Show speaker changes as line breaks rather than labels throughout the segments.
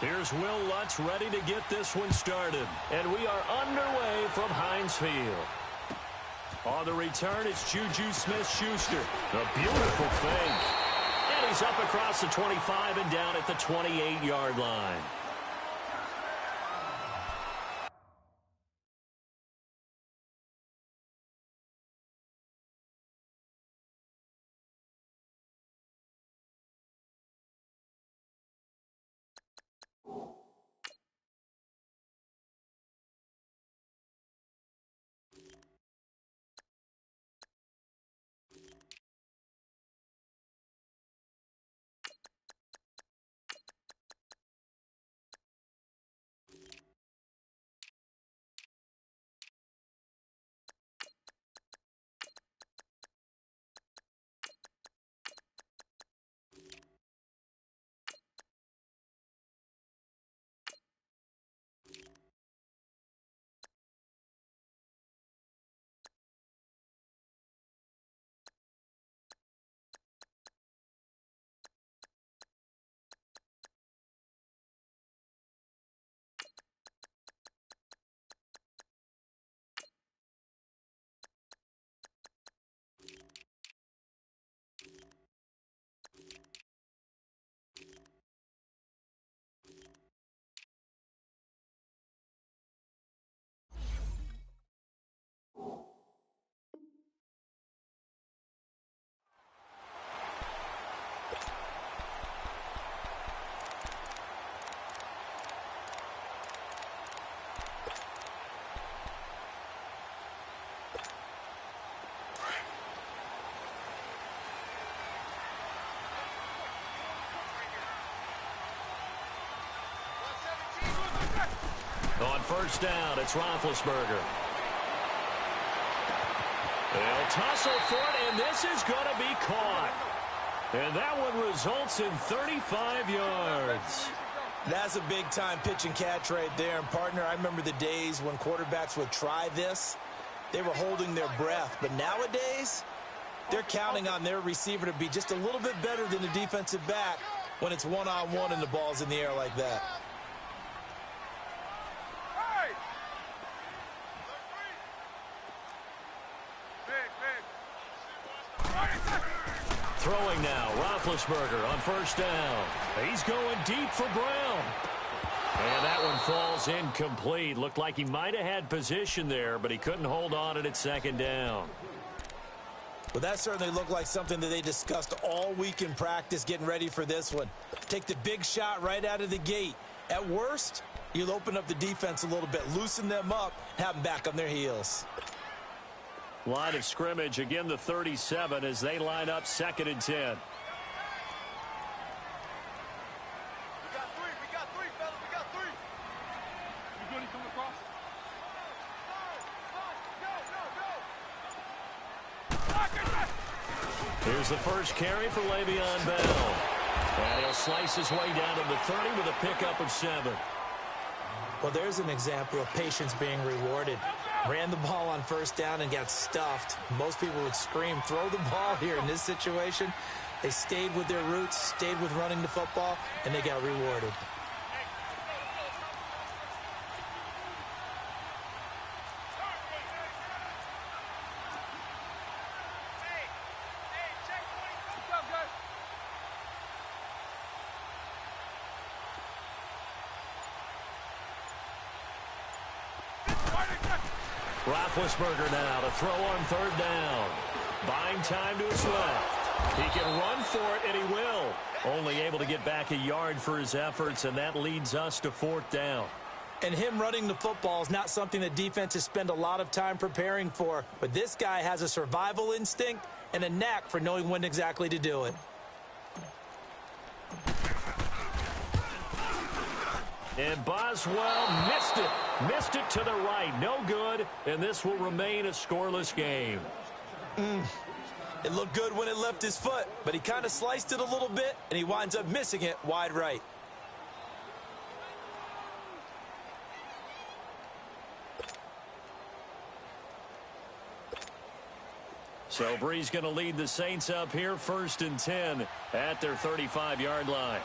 Here's Will Lutz ready to get this one started. And we are underway from Heinz Field. On the return, it's Juju Smith-Schuster. A beautiful fake. And he's up across the 25 and down at the 28-yard line. On first down, it's Roethlisberger. They'll tussle for it, and this is going to be caught. And that one results in 35 yards.
That's a big-time pitch and catch right there. And, partner, I remember the days when quarterbacks would try this. They were holding their breath. But nowadays, they're counting on their receiver to be just a little bit better than the defensive back when it's one-on-one and the ball's in the air like that.
Throwing now, Roethlisberger on first down. He's going deep for Brown. And that one falls incomplete. Looked like he might have had position there, but he couldn't hold on at second down.
Well, that certainly looked like something that they discussed all week in practice getting ready for this one. Take the big shot right out of the gate. At worst, you'll open up the defense a little bit, loosen them up, and have them back on their heels.
Line of scrimmage, again the 37 as they line up 2nd and 10.
We got three, fellas, we got three. You good, he coming across?
Here's the first carry for Le'Veon Bell. And he'll slice his way down to the 30 with a pickup of 7.
Well, there's an example of patience being rewarded. Ran the ball on first down and got stuffed. Most people would scream, throw the ball here. In this situation, they stayed with their roots, stayed with running the football, and they got rewarded.
Roethlisberger now to throw on 3rd down. Buying time to his left. He can run for it, and he will. Only able to get back a yard for his efforts, and that leads us to 4th down.
And him running the football is not something that defenses spend a lot of time preparing for. But this guy has a survival instinct and a knack for knowing when exactly to do it.
And Boswell missed it. Missed it to the right. No good. And this will remain a scoreless game.
It looked good when it left his foot, but he kind of sliced it a little bit, and he winds up missing it wide right.
So Bree's going to lead the Saints up here 1st and 10 at their 35-yard line.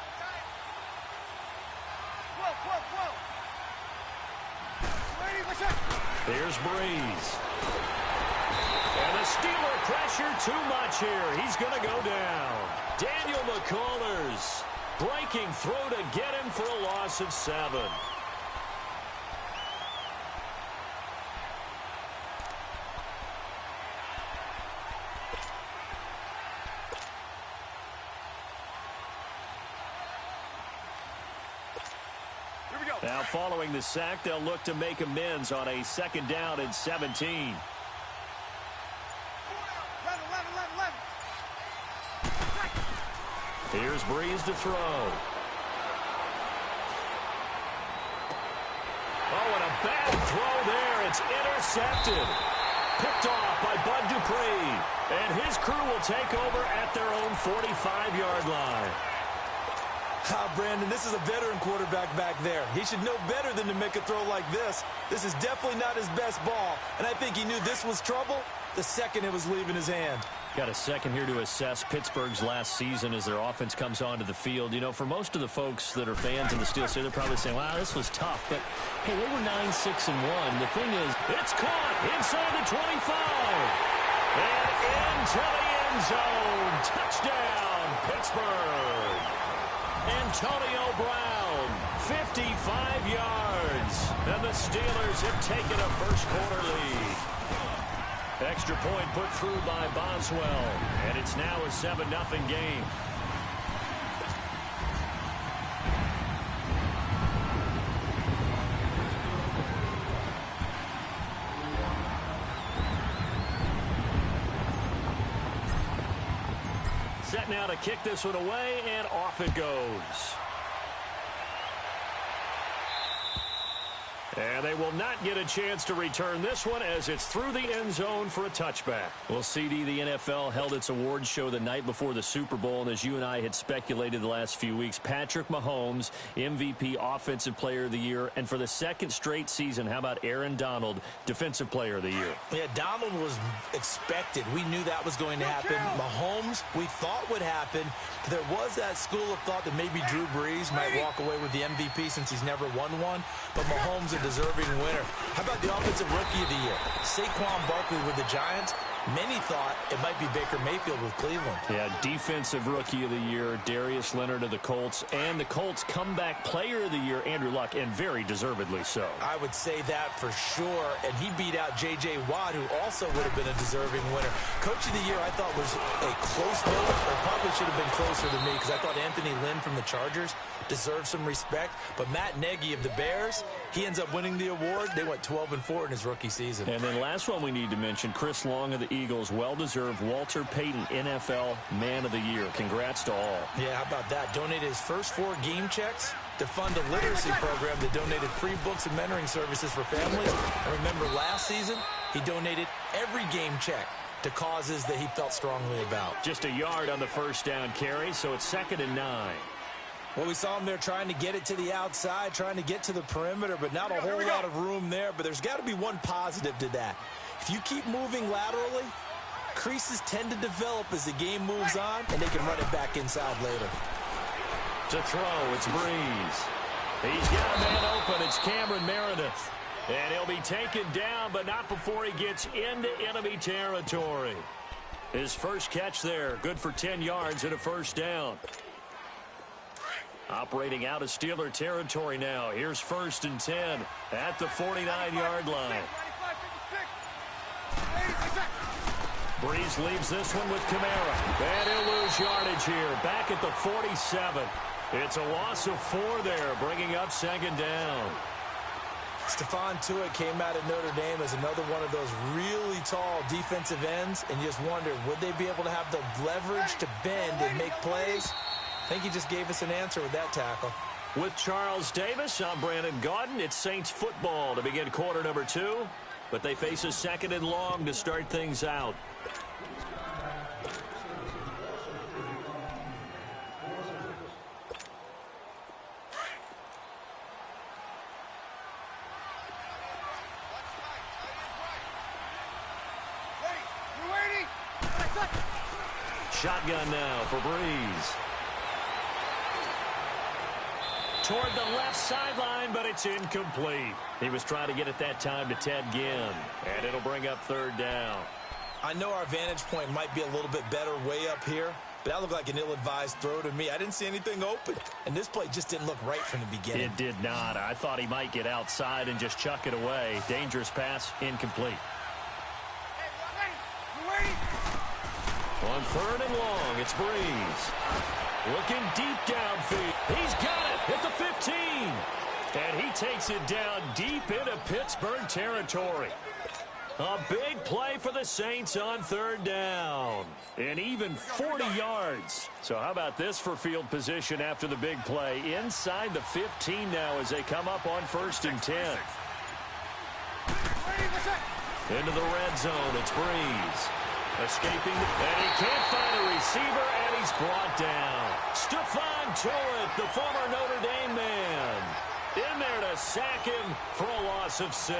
Here's Breeze. And the Steeler pressure too much here. He's going to go down. Daniel McCullers breaking through to get him for a loss of 7. Now, following the sack, they'll look to make amends on a 2nd down and 17. Here's Breeze to throw. Oh, and a bad throw there. It's intercepted. Picked off by Bud Dupree. And his crew will take over at their own 45-yard line.
Brandon, this is a veteran quarterback back there. He should know better than to make a throw like this. This is definitely not his best ball, and I think he knew this was trouble the second it was leaving his hand.
Got a second here to assess Pittsburgh's last season as their offense comes onto the field. You know, for most of the folks that are fans in the Steel City, they're probably saying, wow, this was tough. But, hey, they were 9-6-1. The thing is, it's caught inside the 25. And into the end zone. Touchdown, Pittsburgh. Antonio Brown, 55 yards. And the Steelers have taken a first-quarter lead. Extra point put through by Boswell. And it's now a 7-0 game. Set now to kick this one away, and off it goes. And they will not get a chance to return this one as it's through the end zone for a touchback. Well, CD, the NFL held its awards show the night before the Super Bowl, and as you and I had speculated the last few weeks, Patrick Mahomes, MVP, Offensive Player of the Year, and for the second straight season, how about Aaron Donald, Defensive Player of the Year?
Yeah, Donald was expected. We knew that was going to happen. Mahomes, we thought would happen. There was that school of thought that maybe Drew Brees might walk away with the MVP since he's never won one, but Mahomes a deserving winner. How about the Offensive Rookie of the Year? Saquon Barkley with the Giants. Many thought it might be Baker Mayfield with Cleveland.
Yeah, Defensive Rookie of the Year, Darius Leonard of the Colts, and the Colts Comeback Player of the Year, Andrew Luck, and very deservedly so.
I would say that for sure, and he beat out J.J. Watt, who also would have been a deserving winner. Coach of the Year, I thought was a close vote, or probably should have been closer to me, because I thought Anthony Lynn from the Chargers deserves some respect, but Matt Nagy of the Bears, he ends up winning the award. They went 12-4 in his rookie season.
And then last one we need to mention, Chris Long of the Eagles, well-deserved Walter Payton NFL Man of the Year. Congrats to all.
Yeah, how about that? Donated his first 4 game checks to fund a literacy program that donated free books and mentoring services for families. And remember, last season, he donated every game check to causes that he felt strongly about.
Just a yard on the first down carry, so it's 2nd and 9.
Well, we saw him there trying to get it to the outside, trying to get to the perimeter, but not a whole lot of room there. But there's got to be one positive to that. If you keep moving laterally, creases tend to develop as the game moves on, and they can run it back inside later.
To throw, it's Breeze. He's got a man open. It's Cameron Meredith. And he'll be taken down, but not before he gets into enemy territory. His first catch there, good for 10 yards and a first down. Operating out of Steeler territory now. Here's 1st and 10 at the 49-yard line. Breeze leaves this one with Kamara. And he'll lose yardage here. Back at the 47. It's a loss of 4 there, bringing up 2nd down.
Stephon Tuitt came out of Notre Dame as another one of those really tall defensive ends, and you just wonder, would they be able to have the leverage to bend and make plays? I think he just gave us an answer with that tackle.
With Charles Davis, I'm Brandon Gaudin. It's Saints football to begin quarter number 2, but they face a 2nd and long to start things out. Shotgun now for Breeze. toward the left sideline, but it's incomplete. He was trying to get it that time to Ted Ginn, and it'll bring up third down.
I know our vantage point might be a little bit better way up here, but that looked like an ill-advised throw to me. I didn't see anything open, and this play just didn't look right from the beginning.
It did not. I thought he might get outside and just chuck it away. Dangerous pass, incomplete. On third and long, it's Breeze. Looking deep downfield. He's got it at the 15. And he takes it down deep into Pittsburgh territory. A big play for the Saints on third down. And even 40 yards. So how about this for field position after the big play? Inside the 15 now as they come up on 1st and 10. Into the red zone, it's Breeze. Escaping, and he can't find a receiver, and he's brought down. Stephon Tuitt, the former Notre Dame man, in there to sack him for a loss of 6.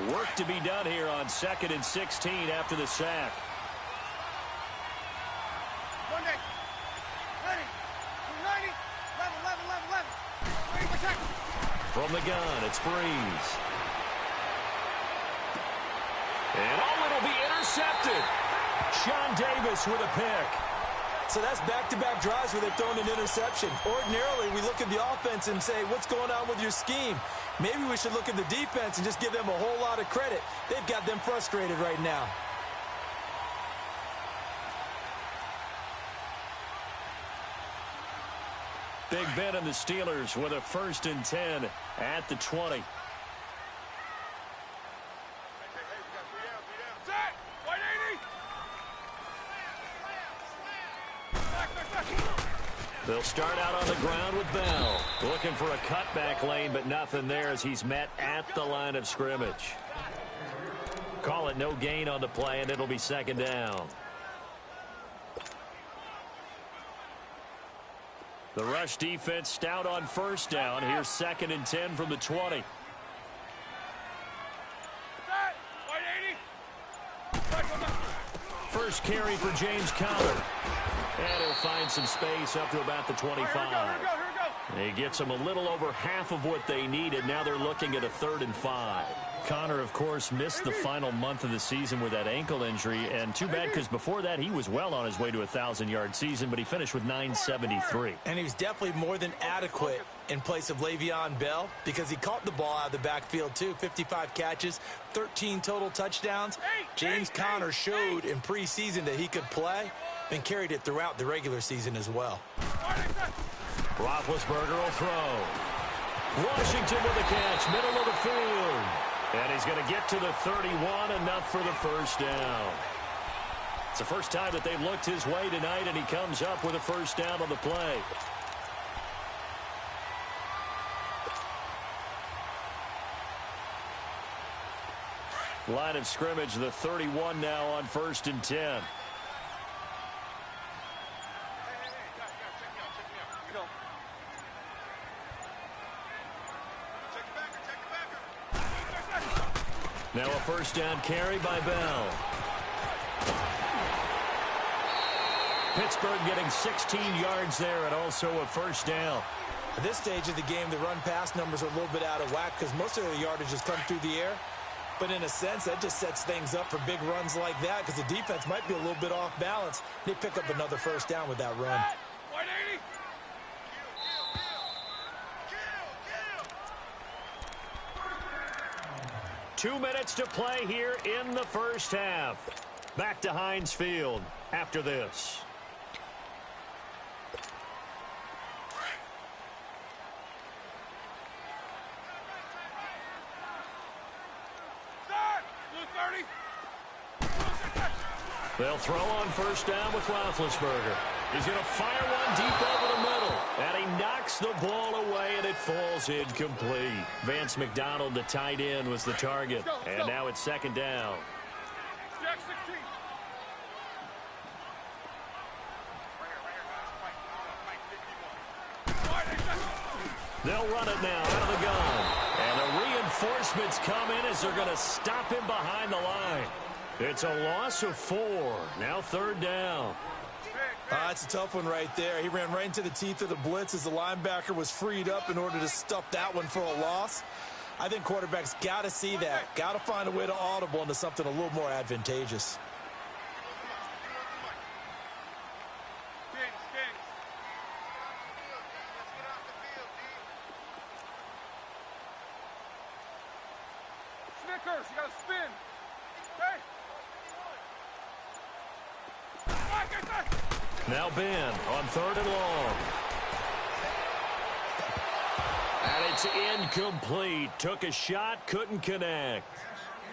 Work to be done here on 2nd and 16 after the sack.
Monday. Ready. 290. 11. Ready for tackle.
From the gun, it's Breeze. And it'll be intercepted. Sean Davis with a pick.
So that's back-to-back drives where they've thrown an interception. Ordinarily, we look at the offense and say, what's going on with your scheme? Maybe we should look at the defense and just give them a whole lot of credit. They've got them frustrated right now.
Big Ben and the Steelers with a 1st and 10 at the 20. They'll start out on the ground with Bell. Looking for a cutback lane, but nothing there as he's met at the line of scrimmage. Call it no gain on the play, and it'll be 2nd down. The rush defense stout on 1st down. Here's 2nd and 10 from the 20. First carry for James Conner. And he'll find some space up to about the 25.
Here we go.
He gets them a little over half of what they needed. Now they're looking at a 3rd and 5. Conner, of course, missed the final month of the season with that ankle injury. And too bad because before that he was well on his way to a 1,000-yard season, but he finished with 973.
And he was definitely more than adequate in place of Le'Veon Bell because he caught the ball out of the backfield too. 55 catches, 13 total touchdowns. James Conner showed in preseason that he could play and carried it throughout the regular season as well.
Roethlisberger will throw. Washington with the catch, middle of the field. And he's going to get to the 31, enough for the 1st down. It's the first time that they've looked his way tonight, and he comes up with a 1st down on the play. Line of scrimmage, the 31 now on 1st and 10. Now a 1st down carry by Bell. Pittsburgh getting 16 yards there and also a 1st down.
At this stage of the game, the run-pass numbers are a little bit out of whack because most of their yardage has come through the air. But in a sense, that just sets things up for big runs like that because the defense might be a little bit off balance. They pick up another 1st down with that run.
2 minutes to play here in the 1st half. Back to Heinz Field after this. They'll throw on 1st down with Roethlisberger. He's going to fire one deep over the middle. And he knocks the ball away, and it falls incomplete. Vance McDonald, the tight end, was the target. And now it's 2nd down. They'll run it now out of the gun. And the reinforcements come in as they're going to stop him behind the line. It's a loss of 4. Now 3rd down.
That's a tough one right there. He ran right into the teeth of the blitz as the linebacker was freed up in order to stuff that one for a loss. I think quarterbacks got to see that. Got to find a way to audible into something a little more advantageous.
Snickers, you got to spin. Hey.
Now Ben on 3rd and long. And it's incomplete. Took a shot, couldn't connect.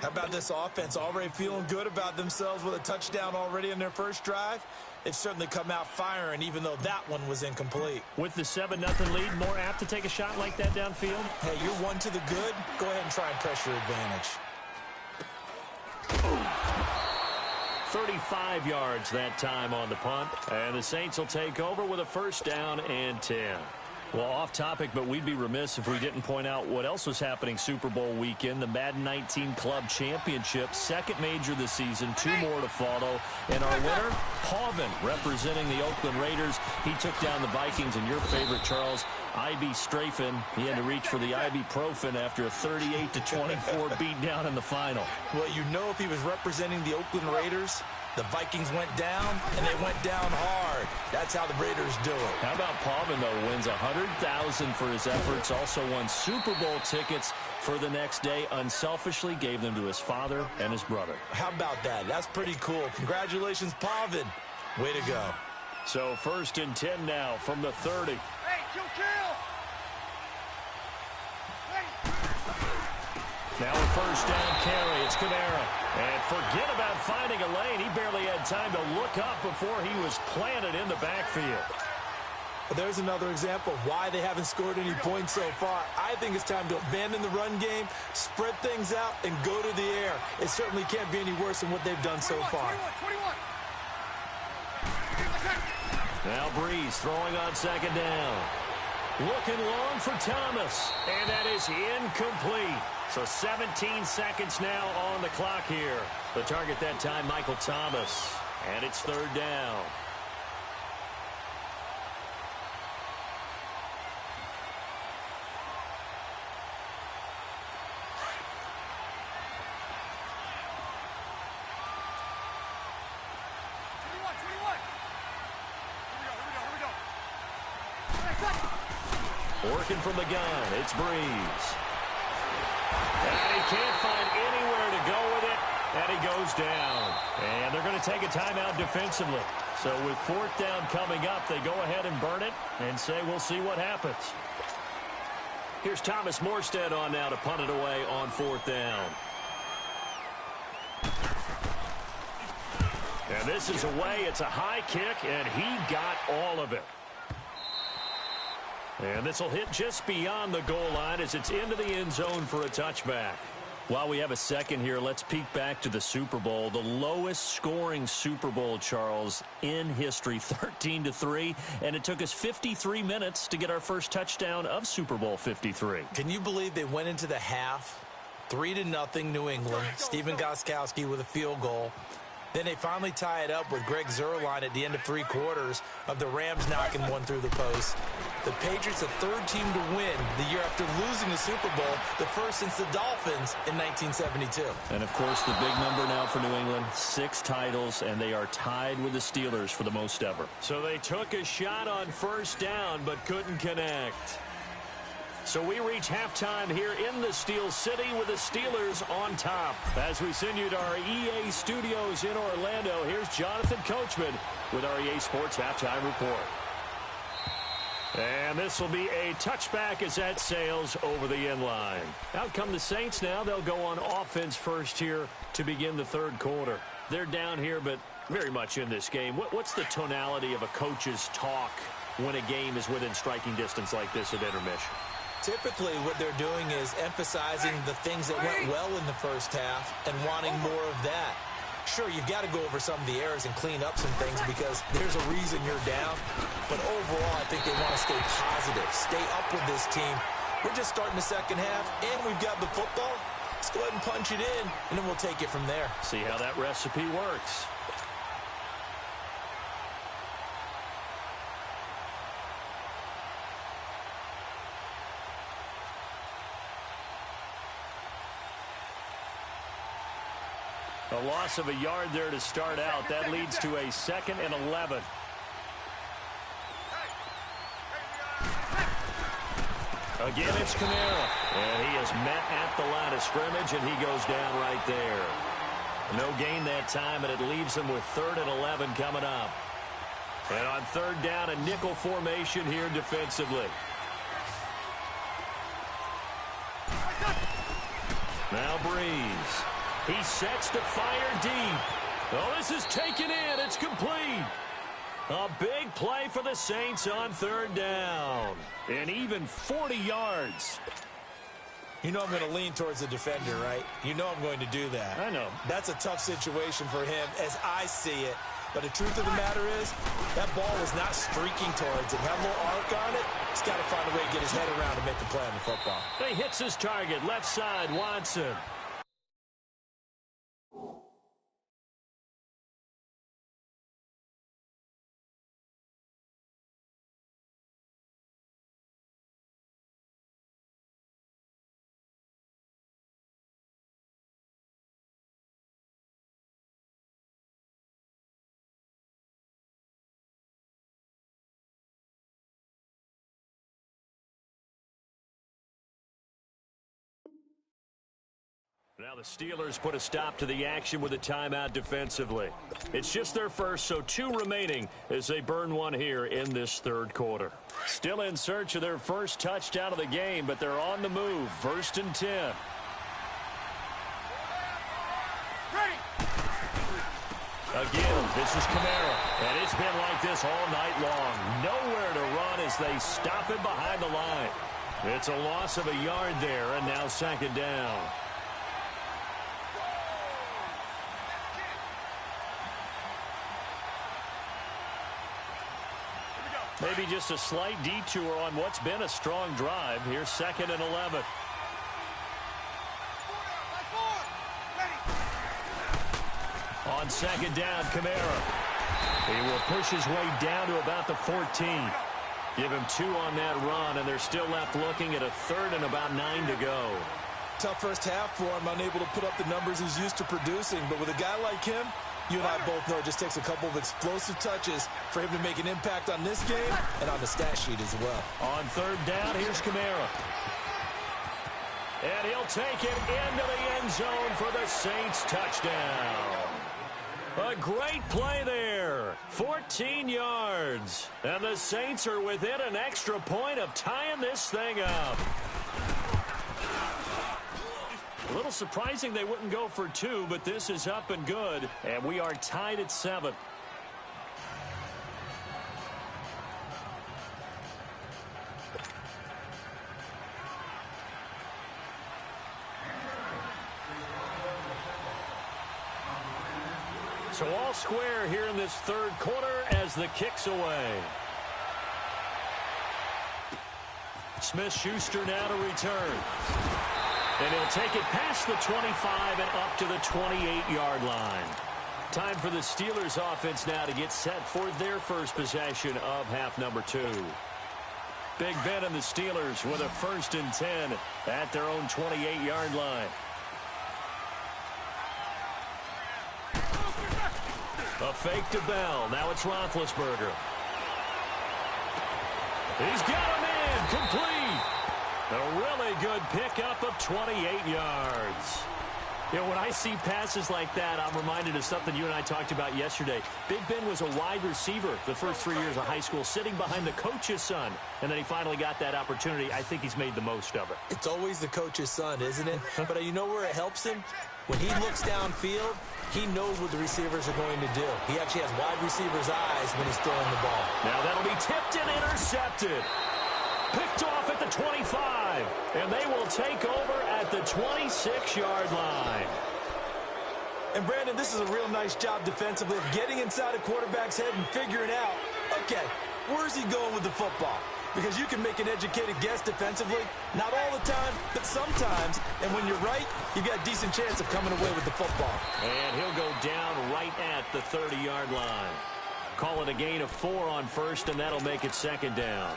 How about this offense? Already feeling good about themselves with a touchdown already in their first drive. They've certainly come out firing, even though that one was incomplete.
With the 7-0 lead, more apt to take a shot like that downfield?
Hey, you're one to the good. Go ahead and try and press your advantage.
35 yards that time on the punt. And the Saints will take over with a 1st down and 10. Well, off topic, but we'd be remiss if we didn't point out what else was happening Super Bowl weekend. The Madden 19 Club Championship, 2nd major this season, 2 more to follow. And our winner, Pavin, representing the Oakland Raiders. He took down the Vikings, and your favorite, Charles, IB Strafen. He had to reach for the ibuprofen after a 38-24 beatdown in the final.
Well, you know, if he was representing the Oakland Raiders, the Vikings went down, and they went down hard. That's how the Raiders do it.
How about Pavin, though, wins $100,000 for his efforts, also won Super Bowl tickets for the next day, unselfishly gave them to his father and his brother.
How about that? That's pretty cool. Congratulations, Pavin. Way to go.
So 1st and 10 now from the 30.
Hey, kill.
Now a 1st down carry. It's Kamara. And forget about finding a lane. He barely had time to look up before he was planted in the backfield.
There's another example of why they haven't scored any points so far. I think it's time to abandon the run game, spread things out, and go to the air. It certainly can't be any worse than what they've done so far.
21.
Now Breeze throwing on 2nd down. Looking long for Thomas. And that is incomplete. So 17 seconds now on the clock here. The target that time, Michael Thomas. And it's 3rd down. Working from the gun, it's Breeze. And he can't find anywhere to go with it, and he goes down. And they're going to take a timeout defensively. So with 4th down coming up, they go ahead and burn it and say we'll see what happens. Here's Thomas Morstead on now to punt it away on 4th down. And this is away. It's a high kick, and he got all of it. And this will hit just beyond the goal line as it's into the end zone for a touchback. While we have a second here, let's peek back to the Super Bowl. The lowest scoring Super Bowl, Charles, in history, 13-3. And it took us 53 minutes to get our first touchdown of Super Bowl 53.
Can you believe they went into the half, 3-0 New England, Stephen Gostkowski with a field goal. Then they finally tie it up with Greg Zuerlein at the end of 3 quarters of the Rams knocking one through the post. The Patriots, the 3rd team to win the year after losing the Super Bowl, the first since the Dolphins in 1972.
And, of course, the big number now for New England, 6 titles, and they are tied with the Steelers for the most ever. So they took a shot on 1st down but couldn't connect. So we reach halftime here in the Steel City with the Steelers on top. As we send you to our EA studios in Orlando, here's Jonathan Coachman with our EA Sports Halftime Report. And this will be a touchback as that sails over the end line. Out come the Saints now. They'll go on offense first here to begin the 3rd quarter. They're down here, but very much in this game. What's the tonality of a coach's talk when a game is within striking distance like this at intermission?
Typically, what they're doing is emphasizing the things that went well in the first half and wanting more of that. Sure, you've got to go over some of the errors and clean up some things because there's a reason you're down. But overall, I think they want to stay positive, stay up with this team. We're just starting the second half, and we've got the football. Let's go ahead and punch it in, and then we'll take it from there.
See how that recipe works. A loss of a yard there to start out. That leads to a 2nd and 11. Again, it's Kamara. And he is met at the line of scrimmage, and he goes down right there. No gain that time, and it leaves him with 3rd and 11 coming up. And on 3rd down, a nickel formation here defensively. Now Breeze. He sets to fire deep. Oh, this is taken in. It's complete. A big play for the Saints on 3rd down. And even 40 yards.
You know I'm going to lean towards the defender, right? You know I'm going to do that.
I know.
That's a tough situation for him as I see it. But the truth of the matter is, that ball was not streaking towards him. Had a little arc on it. He's got to find a way to get his head around and make the play on the football.
He hits his target. Left side, Watson. Now the Steelers put a stop to the action with a timeout defensively. It's just their first, so 2 remaining as they burn one here in this 3rd quarter. Still in search of their first touchdown of the game, but they're on the move. 1st and 10. Again, this is Kamara, and it's been like this all night long. Nowhere to run as they stop him behind the line. It's a loss of a yard there, and now 2nd down. Maybe just a slight detour on what's been a strong drive. Here's 2nd and 11. On 2nd down, Kamara. He will push his way down to about the 14. Give him 2 on that run, and they're still left looking at a 3rd and about 9 to go.
Tough first half for him, unable to put up the numbers he's used to producing. But with a guy like him, you and I both know it just takes a couple of explosive touches for him to make an impact on this game and on the stat sheet as well.
On 3rd down, here's Kamara. And he'll take it into the end zone for the Saints touchdown. A great play there. 14 yards. And the Saints are within an extra point of tying this thing up. A little surprising they wouldn't go for 2, but this is up and good. And we are tied at 7. So all square here in this 3rd quarter as the kick's away. Smith-Schuster now to return. And he'll take it past the 25 and up to the 28-yard line. Time for the Steelers offense now to get set for their first possession of half number 2. Big Ben and the Steelers with a 1st and 10 at their own 28-yard line. A fake to Bell. Now it's Roethlisberger. He's got him in. Complete. A really good pickup of 28 yards. You know, when I see passes like that, I'm reminded of something you and I talked about yesterday. Big Ben was a wide receiver the first 3 years of high school, sitting behind the coach's son. And then he finally got that opportunity. I think he's made the most of it.
It's always the coach's son, isn't it? But you know where it helps him? When he looks downfield, he knows what the receivers are going to do. He actually has wide receivers' eyes when he's throwing the ball.
Now that'll be tipped and intercepted. Picked off at the 25, and they will take over at the 26-yard line.
And, Brandon, this is a real nice job defensively of getting inside a quarterback's head and figuring out, okay, where's he going with the football? Because you can make an educated guess defensively, not all the time, but sometimes. And when you're right, you've got a decent chance of coming away with the football.
And he'll go down right at the 30-yard line. Call it a gain of 4 on 1st, and that'll make it 2nd down.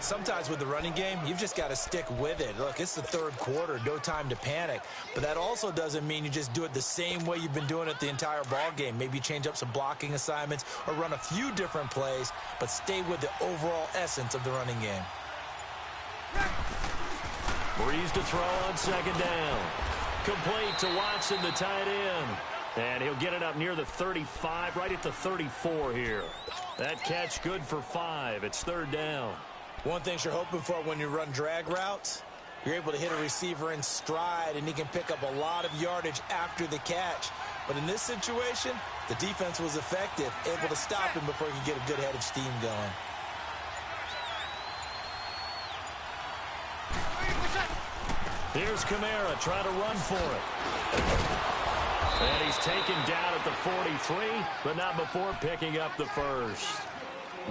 Sometimes with the running game, you've just got to stick with it. Look, it's the third quarter, no time to panic. But that also doesn't mean you just do it the same way you've been doing it the entire ball game. Maybe change up some blocking assignments or run a few different plays, but stay with the overall essence of the running game.
Breeze to throw on second down. Complete to Watson, the tight end. And he'll get it up near the 35, right at the 34 here. That catch good for 5. It's third down.
One thing you're hoping for when you run drag routes, you're able to hit a receiver in stride, and he can pick up a lot of yardage after the catch. But in this situation, the defense was effective, able to stop him before he could get a good head of steam going.
Here's Kamara trying to run for it. And he's taken down at the 43, but not before picking up the first.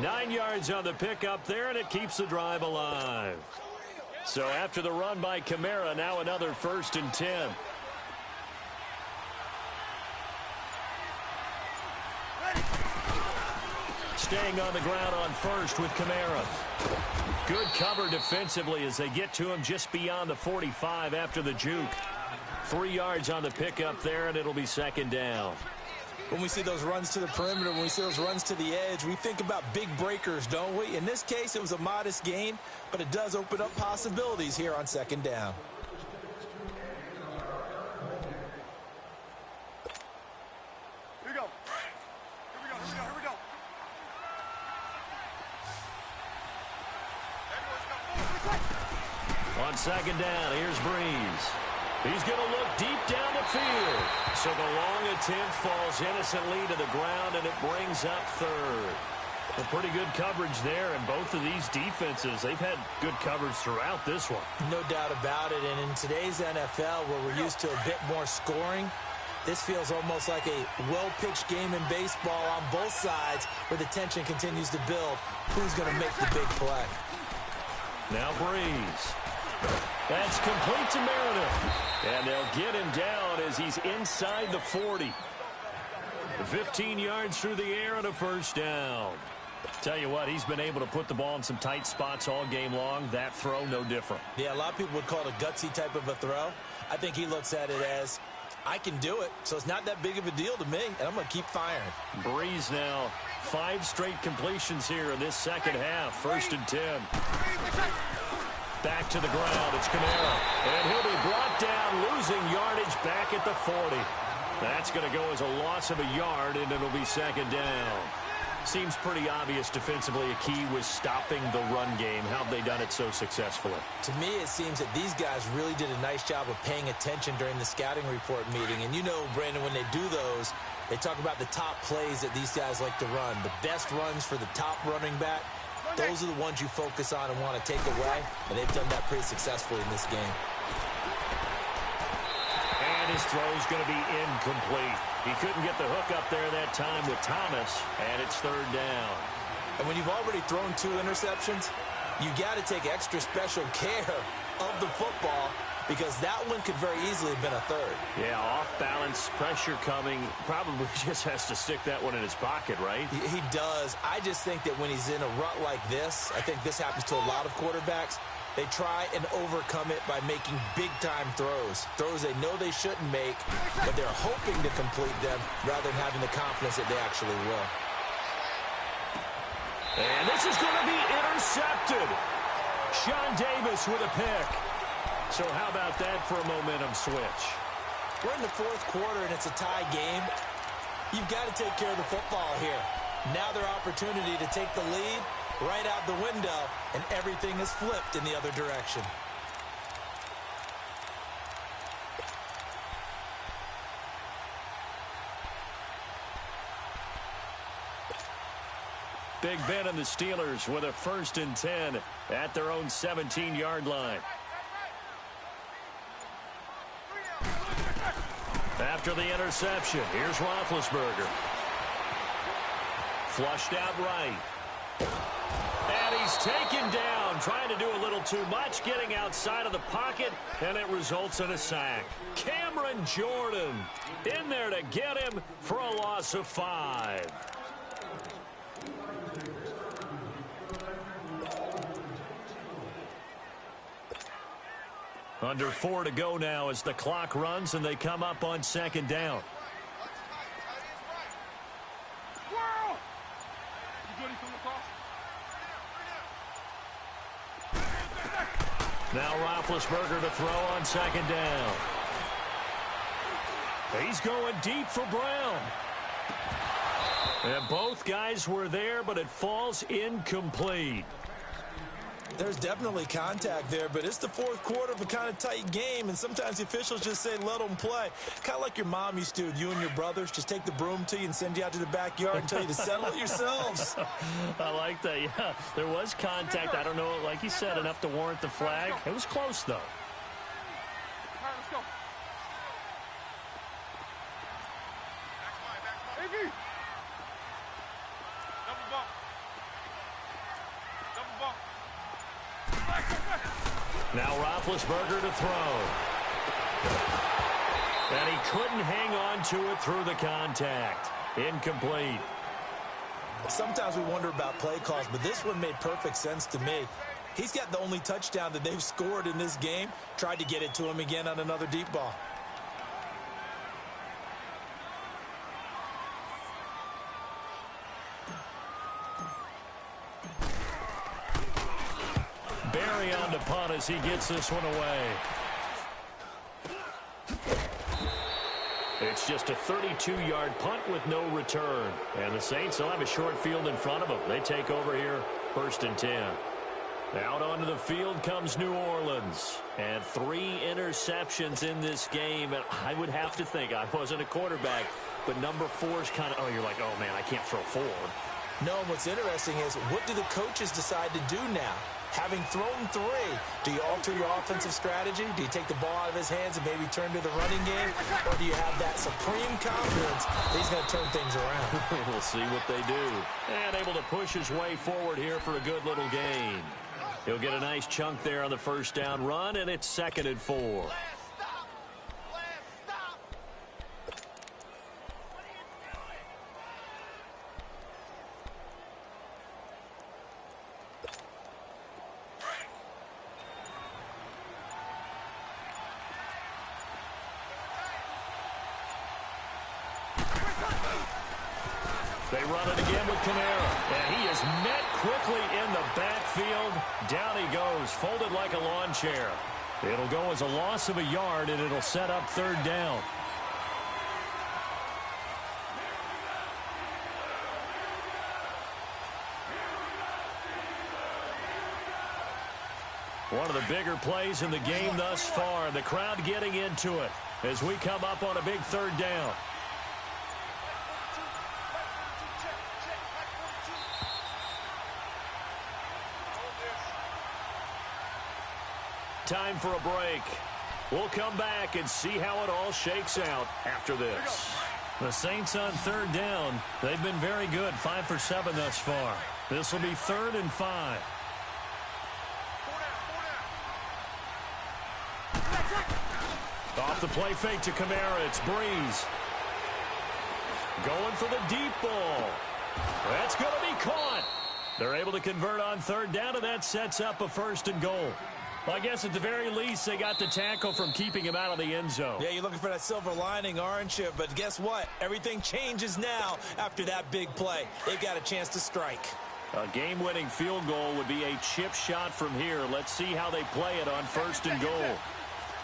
9 yards on the pickup there, and it keeps the drive alive. So after the run by Kamara, now another 1st and 10. Staying on the ground on first with Kamara. Good cover defensively as they get to him just beyond the 45 after the juke. 3 yards on the pickup there, and it'll be second down.
When we see those runs to the perimeter, when we see those runs to the edge, we think about big breakers, don't we? In this case, it was a modest gain, but it does open up possibilities here on second down.
Here we go. Here we go. Here we go. Here we go.
On second down, here's Breeze. He's going to look deep down the field. So the long attempt falls innocently to the ground, and it brings up third. A pretty good coverage there, and both of these defenses, they've had good coverage throughout this one.
No doubt about it, and in today's NFL, where we're used to a bit more scoring, this feels almost like a well-pitched game in baseball on both sides where the tension continues to build. Who's going to make the big play?
Now Breeze. That's complete to Meredith. And they'll get him down as he's inside the 40. 15 yards through the air and a first down. Tell you what, he's been able to put the ball in some tight spots all game long. That throw, no different.
Yeah, a lot of people would call it a gutsy type of a throw. I think he looks at it as, I can do it, so it's not that big of a deal to me, and I'm going to keep firing.
Breeze now, 5 straight completions here in this second half. 1st and 10. Back to the ground, it's Kamara. And he'll be brought down, losing yardage back at the 40. That's going to go as a loss of a yard, and it'll be second down. Seems pretty obvious defensively a key was stopping the run game. How have they done it so successfully?
To me, it seems that these guys really did a nice job of paying attention during the scouting report meeting. And you know, Brandon, when they do those, they talk about the top plays that these guys like to run. The best runs for the top running back. Those are the ones you focus on and want to take away, and they've done that pretty successfully in this game.
And his throw's going to be incomplete. He couldn't get the hook up there that time with Thomas, and it's third down.
And when you've already thrown 2 interceptions, you got to take extra special care of the football because that one could very easily have been a third.
Yeah, off balance, pressure coming. Probably just has to stick that one in his pocket, right?
He does. I just think that when he's in a rut like this, I think this happens to a lot of quarterbacks, they try and overcome it by making big-time throws. Throws they know they shouldn't make, but they're hoping to complete them rather than having the confidence that they actually will.
And this is going to be intercepted. Sean Davis with a pick. So how about that for a momentum switch?
We're in the 4th quarter, and it's a tie game. You've got to take care of the football here. Now their opportunity to take the lead right out the window, and everything is flipped in the other direction.
Big Ben and the Steelers with a 1st and 10 at their own 17-yard line. After the interception, here's Roethlisberger. Flushed out right. And he's taken down, trying to do a little too much, getting outside of the pocket, and it results in a sack. Cameron Jordan in there to get him for a loss of 5. Under 4 to go now as the clock runs and they come up on second down. Now Roethlisberger to throw on second down. He's going deep for Brown. And both guys were there, but it falls incomplete.
There's definitely contact there, but it's the fourth quarter of a kind of tight game, and sometimes the officials just say, let them play. Kind of like your mom used to with you and your brothers. Just take the broom to you and send you out to the backyard and tell you to settle it yourselves.
I like that, yeah. There was contact. I don't know, like you said, enough to warrant the flag. It was close, though.
All right, let's go. AV. Double bump. Double bump.
Now Roethlisberger to throw. And he couldn't hang on to it through the contact. Incomplete.
Sometimes we wonder about play calls, but this one made perfect sense to me. He's got the only touchdown that they've scored in this game. Tried to get it to him again on another deep ball.
Barry on to punt as he gets this one away. It's just a 32-yard punt with no return. And the Saints will have a short field in front of them. They take over here, 1st and 10. Out onto the field comes New Orleans. And 3 interceptions in this game. And I would have to think, I wasn't a quarterback, but number 4 is kind of, oh, you're like, oh, man, I can't throw 4.
No, what's interesting is, what do the coaches decide to do now? Having thrown 3, do you alter your offensive strategy? Do you take the ball out of his hands and maybe turn to the running game? Or do you have that supreme confidence that he's going to turn things around?
We'll see what they do. And able to push his way forward here for a good little gain. He'll get a nice chunk there on the first down run, and it's 2nd and 4. They run it again with Kamara, and he is met quickly in the backfield. Down he goes, folded like a lawn chair. It'll go as a loss of a yard, and it'll set up 3rd down. One of the bigger plays in the game thus far. The crowd getting into it as we come up on a big 3rd down. Time for a break. We'll come back and see how it all shakes out after this. The Saints on 3rd down. They've been very good, 5 for 7 thus far. This will be 3rd and 5. Off the play fake to Kamara. It's Breeze. Going for the deep ball. That's going to be caught. They're able to convert on 3rd down, and that sets up a 1st and goal. Well, I guess at the very least, they got the tackle from keeping him out of the end zone.
Yeah, you're looking for that silver lining, aren't you? But guess what? Everything changes now after that big play. They've got a chance to strike.
A game-winning field goal would be a chip shot from here. Let's see how they play it on 1st and goal.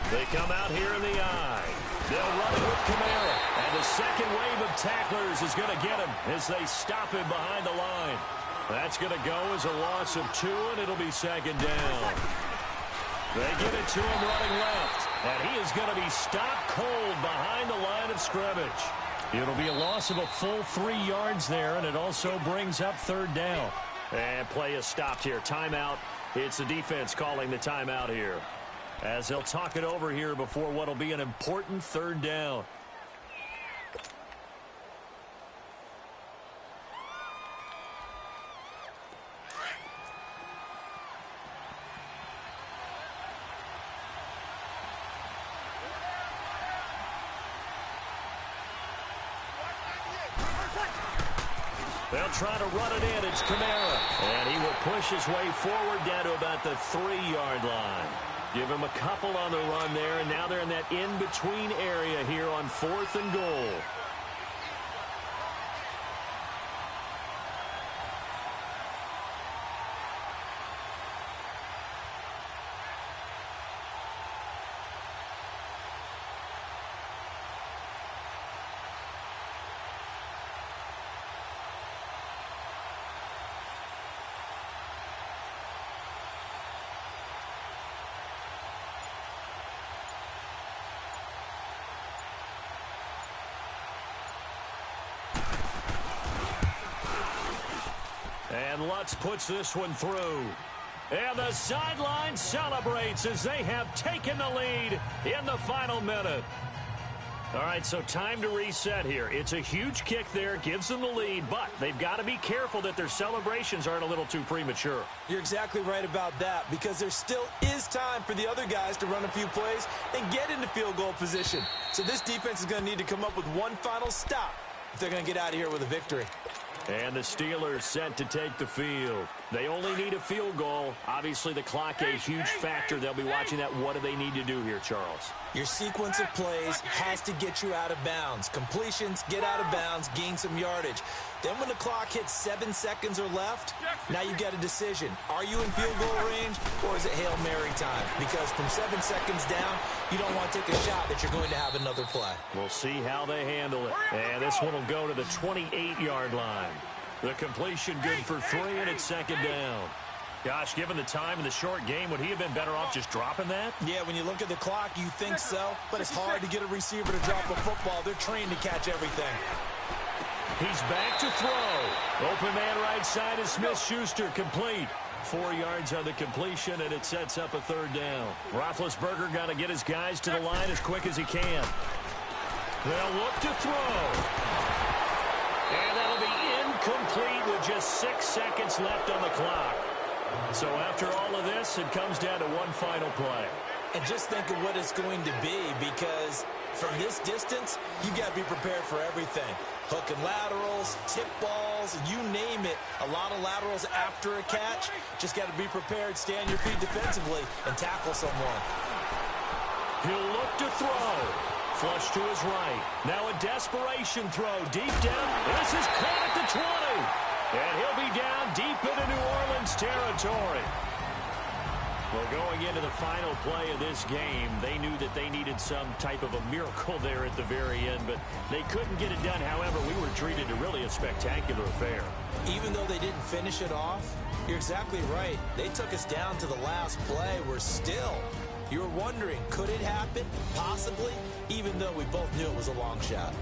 They come out here in the eye. They'll run it with Kamara. And the second wave of tacklers is going to get him as they stop him behind the line. That's going to go as a loss of 2, and it'll be 2nd down. They get it to him running left, and he is going to be stopped cold behind the line of scrimmage. It'll be a loss of a full 3 yards there, and it also brings up 3rd down. And play is stopped here. Timeout. It's the defense calling the timeout here, as they'll talk it over here before what will be an important 3rd down. They'll try to run it in. It's Kamara. And he will push his way forward down to about the 3-yard line. Give him a couple on the run there, and now they're in that in-between area here on 4th and goal. And Lutz puts this one through. And the sideline celebrates as they have taken the lead in the final minute. All right, so time to reset here. It's a huge kick there, gives them the lead, but they've got to be careful that their celebrations aren't a little too premature.
You're exactly right about that, because there still is time for the other guys to run a few plays and get into field goal position. So this defense is going to need to come up with one final stop if they're going to get out of here with a victory.
And the Steelers set to take the field. They only need a field goal. Obviously, the clock a huge factor. They'll be watching that. What do they need to do here, Charles?
Your sequence of plays has to get you out of bounds. Completions, get out of bounds, gain some yardage. Then when the clock hits 7 seconds or left, now you get a decision. Are you in field goal range, or is it Hail Mary time? Because from 7 seconds down, you don't want to take a shot that you're going to have another play.
We'll see how they handle it. And this one will go to the 28-yard line. The completion good for 3, and it's 2nd down. Gosh, given the time in the short game, would he have been better off just dropping that?
Yeah, when you look at the clock, you think so, but it's hard to get a receiver to drop a football. They're trained to catch everything.
He's back to throw. Open man right side is Smith-Schuster, complete. 4 yards on the completion, and it sets up a 3rd down. Roethlisberger got to get his guys to the line as quick as he can. They'll look to throw. And that'll be incomplete with just 6 seconds left on the clock. So after all of this, it comes down to one final play.
And just think of what it's going to be, because from this distance, you got to be prepared for everything. Hook and laterals, tip balls, you name it. A lot of laterals after a catch. Just got to be prepared, stay on your feet defensively, and tackle someone.
He'll look to throw. Flush to his right. Now a desperation throw deep down. This is caught at the 20. And he'll be down deep into New Orleans territory. Well, going into the final play of this game, they knew that they needed some type of a miracle there at the very end, but they couldn't get it done. However, we were treated to really a spectacular affair.
Even though they didn't finish it off, you're exactly right. They took us down to the last play. We're still, you were wondering, could it happen? Possibly, even though we both knew it was a long shot.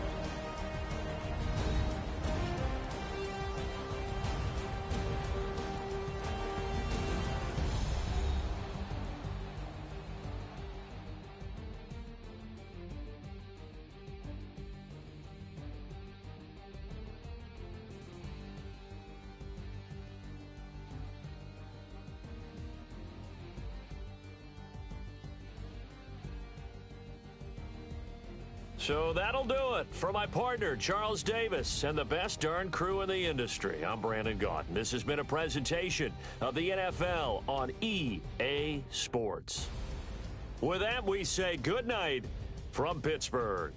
So that'll do it for my partner, Charles Davis, and the best darn crew in the industry. I'm Brandon Gaudin. This has been a presentation of the NFL on EA Sports. With that, we say good night from Pittsburgh.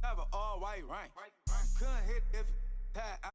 Have an all white rank. Couldn't hit if it had.